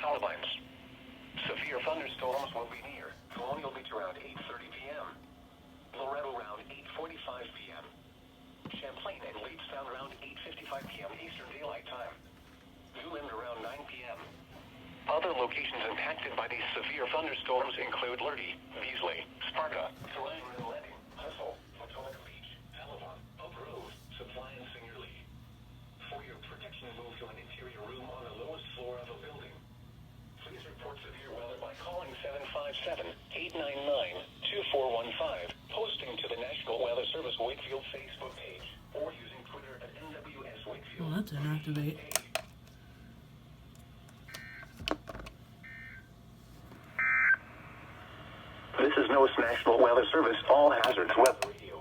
power lines. Severe thunderstorms will be near Colonial Beach around 8:30 p.m. Loretto around 8:45 p.m. Champlain and Leedstown around 8:55 p.m. Eastern Daylight Time. Newland around 9 p.m. Other locations impacted by these severe thunderstorms include Lurdy, Beasley, Sparta, Triangle and Leading, Hustle, Potomac Beach, Alabama, Oak Grove, Supply and Singer Lee. For your protection, move to an interior room on the lowest floor of a building. Please report severe weather by calling 757-899-2415, posting to the National Weather Service Wakefield Facebook page, or using Twitter at NWS Wakefield. Well, that's inactivate. This is NOAA's National Weather Service All Hazards Weather Radio.